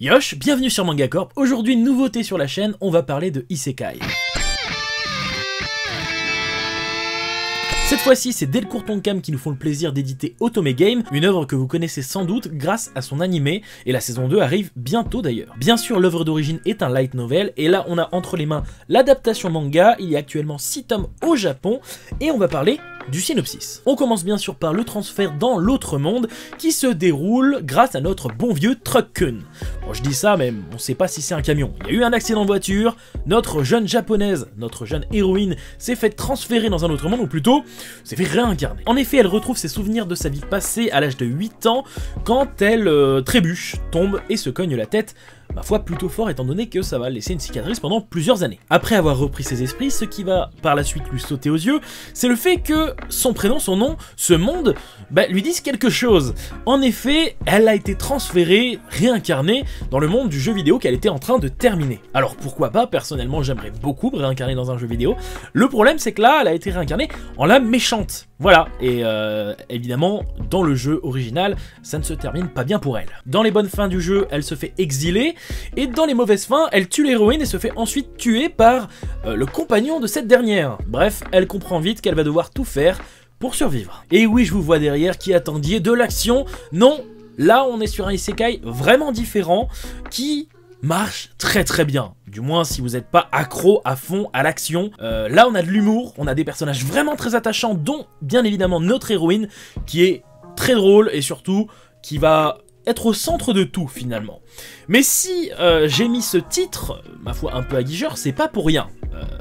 Yosh, bienvenue sur Manga Corp. Aujourd'hui, nouveauté sur la chaîne, on va parler de Isekai. Cette fois-ci, c'est Delcourt Tonkam qui nous font le plaisir d'éditer Otome Game, une œuvre que vous connaissez sans doute grâce à son animé, et la saison 2 arrive bientôt d'ailleurs. Bien sûr, l'œuvre d'origine est un light novel, et là on a entre les mains l'adaptation manga, il y a actuellement 6 tomes au Japon, et on va parler du synopsis. On commence bien sûr par le transfert dans l'autre monde qui se déroule grâce à notre bon vieux Truck-kun. Bon, je dis ça, mais on sait pas si c'est un camion. Il y a eu un accident de voiture, notre jeune japonaise, notre jeune héroïne s'est fait transférer dans un autre monde, ou plutôt s'est fait réincarner. En effet, elle retrouve ses souvenirs de sa vie passée à l'âge de 8 ans quand elle trébuche, tombe et se cogne la tête, ma foi plutôt fort étant donné que ça va laisser une cicatrice pendant plusieurs années. Après avoir repris ses esprits, ce qui va par la suite lui sauter aux yeux, c'est le fait que son prénom, son nom, ce monde, lui disent quelque chose. En effet, elle a été transférée, réincarnée dans le monde du jeu vidéo qu'elle était en train de terminer. Alors pourquoi pas, personnellement j'aimerais beaucoup me réincarner dans un jeu vidéo. Le problème c'est que là, elle a été réincarnée en la méchante. Voilà, et évidemment, dans le jeu original, ça ne se termine pas bien pour elle. Dans les bonnes fins du jeu, elle se fait exiler, et dans les mauvaises fins, elle tue l'héroïne et se fait ensuite tuer par le compagnon de cette dernière. Bref, elle comprend vite qu'elle va devoir tout faire pour survivre. Et oui, je vous vois derrière qui attendiez de l'action. Non, là on est sur un isekai vraiment différent qui marche très bien. Du moins si vous n'êtes pas accro à fond à l'action. Là on a de l'humour, on a des personnages vraiment très attachants, dont bien évidemment notre héroïne qui est très drôle et surtout qui va être au centre de tout finalement. Mais si j'ai mis ce titre, ma foi un peu aguicheur, c'est pas pour rien.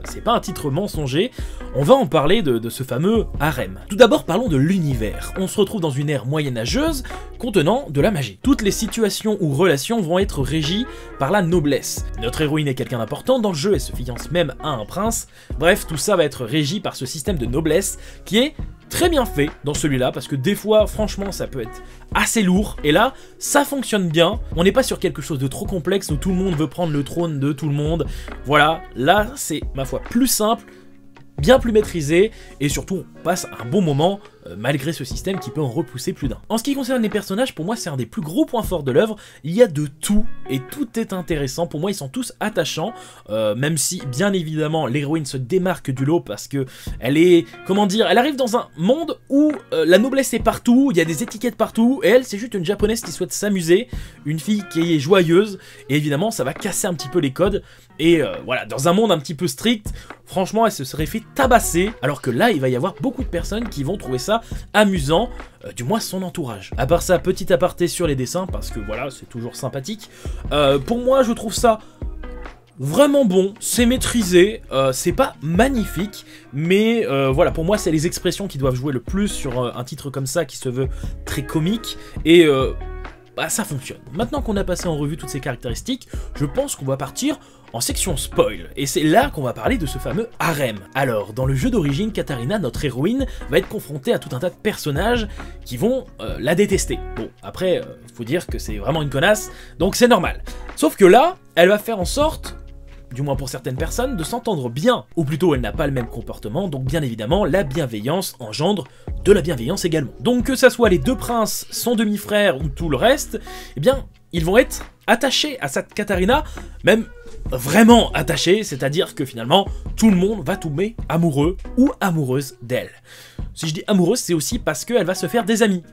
C'est pas un titre mensonger, on va en parler de ce fameux harem. Tout d'abord parlons de l'univers. On se retrouve dans une ère moyenâgeuse contenant de la magie. Toutes les situations ou relations vont être régies par la noblesse. Notre héroïne est quelqu'un d'important dans le jeu et se fiance même à un prince. Bref, tout ça va être régi par ce système de noblesse qui est très bien fait dans celui-là, parce que des fois, franchement, ça peut être assez lourd, et là, ça fonctionne bien. On n'est pas sur quelque chose de trop complexe où tout le monde veut prendre le trône de tout le monde. Voilà, là, c'est, ma foi, plus simple, bien plus maîtrisé, et surtout, on passe un bon moment, malgré ce système qui peut en repousser plus d'un. En ce qui concerne les personnages, pour moi, c'est un des plus gros points forts de l'œuvre. Il y a de tout, et tout est intéressant. Pour moi, ils sont tous attachants, même si, bien évidemment, l'héroïne se démarque du lot, parce que elle est, comment dire, elle arrive dans un monde où la noblesse est partout, il y a des étiquettes partout, et elle, c'est juste une japonaise qui souhaite s'amuser, une fille qui est joyeuse, et évidemment, ça va casser un petit peu les codes, et voilà, dans un monde un petit peu strict, franchement, elle se serait fait tabasser, alors que là, il va y avoir beaucoup de personnes qui vont trouver ça amusant, du moins son entourage. À part ça, petit aparté sur les dessins, parce que voilà, c'est toujours sympathique. Pour moi, je trouve ça vraiment bon, c'est maîtrisé, c'est pas magnifique, mais voilà, pour moi, c'est les expressions qui doivent jouer le plus sur un titre comme ça, qui se veut très comique, et ça fonctionne. Maintenant qu'on a passé en revue toutes ces caractéristiques, je pense qu'on va partir en section spoil, et c'est là qu'on va parler de ce fameux harem. Alors, dans le jeu d'origine, Katarina, notre héroïne, va être confrontée à tout un tas de personnages qui vont la détester. Bon, après, faut dire que c'est vraiment une connasse, donc c'est normal. Sauf que là, elle va faire en sorte, du moins pour certaines personnes, de s'entendre bien. Ou plutôt, elle n'a pas le même comportement, donc bien évidemment, la bienveillance engendre de la bienveillance également. Donc que ça soit les deux princes, son demi-frère ou tout le reste, eh bien, ils vont être attachés à cette Katarina, même vraiment attachés, c'est-à-dire que finalement, tout le monde va tomber amoureux ou amoureuse d'elle. Si je dis amoureuse, c'est aussi parce qu'elle va se faire des amis.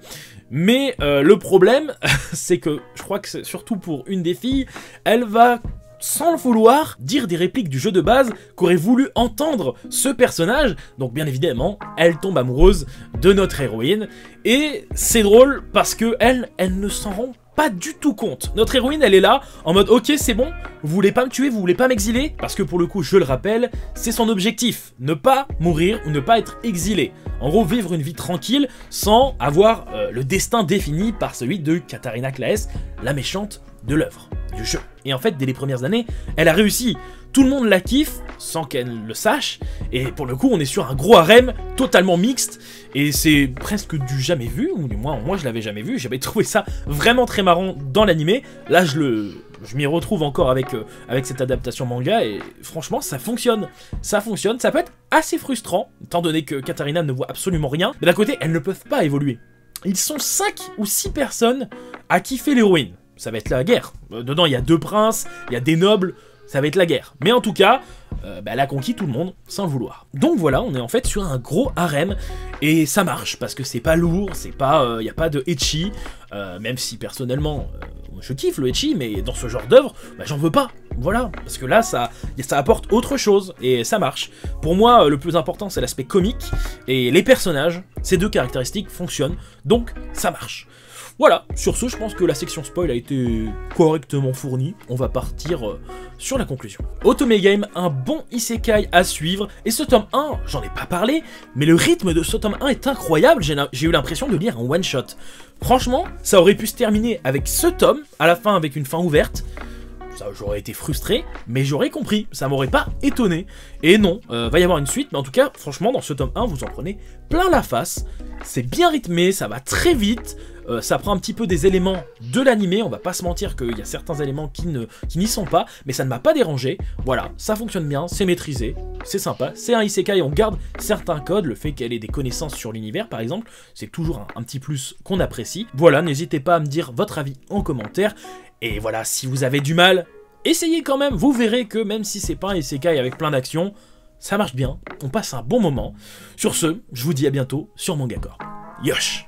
Mais le problème, c'est que, je crois que c'est surtout pour une des filles, elle va, sans le vouloir, dire des répliques du jeu de base qu'aurait voulu entendre ce personnage, donc bien évidemment, elle tombe amoureuse de notre héroïne, et c'est drôle parce que elle ne s'en rend pas du tout compte. Notre héroïne, elle est là, en mode ok, c'est bon, vous voulez pas me tuer, vous voulez pas m'exiler, parce que pour le coup, je le rappelle, c'est son objectif, ne pas mourir ou ne pas être exilé. En gros, vivre une vie tranquille sans avoir le destin défini par celui de Katarina Claes, la méchante de l'œuvre, du jeu. Et en fait, dès les premières années, elle a réussi. Tout le monde la kiffe, sans qu'elle le sache, et pour le coup, on est sur un gros harem totalement mixte, et c'est presque du jamais vu, ou du moins, moi je l'avais jamais vu, j'avais trouvé ça vraiment très marrant dans l'animé. Là, je m'y retrouve encore avec cette adaptation manga, et franchement, ça fonctionne, ça peut être assez frustrant, étant donné que Katarina ne voit absolument rien, mais d'un côté, elles ne peuvent pas évoluer. Ils sont 5 ou 6 personnes à kiffer l'héroïne. ça va être la guerre. Dedans, il y a 2 princes, il y a des nobles, ça va être la guerre. Mais en tout cas, elle a conquis tout le monde sans le vouloir. Donc voilà, on est en fait sur un gros harem, et ça marche, parce que c'est pas lourd, c'est pas, y a pas de ecchi, même si personnellement, je kiffe le ecchi, mais dans ce genre d'œuvre, j'en veux pas. Voilà, parce que là, ça apporte autre chose, et ça marche. Pour moi, le plus important, c'est l'aspect comique, et les personnages, ces 2 caractéristiques fonctionnent, donc ça marche. Voilà, sur ce, je pense que la section spoil a été correctement fournie. On va partir sur la conclusion. Otome Game, un bon isekai à suivre. Et ce tome 1, j'en ai pas parlé, mais le rythme de ce tome 1 est incroyable. J'ai eu l'impression de lire un one-shot. Franchement, ça aurait pu se terminer avec ce tome, à la fin avec une fin ouverte. J'aurais été frustré, mais j'aurais compris, ça m'aurait pas étonné. Et non, va y avoir une suite, mais en tout cas, franchement, dans ce tome 1, vous en prenez plein la face. C'est bien rythmé, ça va très vite, ça prend un petit peu des éléments de l'animé, on va pas se mentir qu'il y a certains éléments qui n'y sont pas, mais ça ne m'a pas dérangé. Voilà, ça fonctionne bien, c'est maîtrisé, c'est sympa, c'est un isekai, on garde certains codes, le fait qu'elle ait des connaissances sur l'univers, par exemple, c'est toujours un petit plus qu'on apprécie. Voilà, n'hésitez pas à me dire votre avis en commentaire. Et voilà, si vous avez du mal, essayez quand même, vous verrez que même si c'est pas un isekai avec plein d'actions, ça marche bien, on passe un bon moment. Sur ce, je vous dis à bientôt sur Mangakor. Yosh!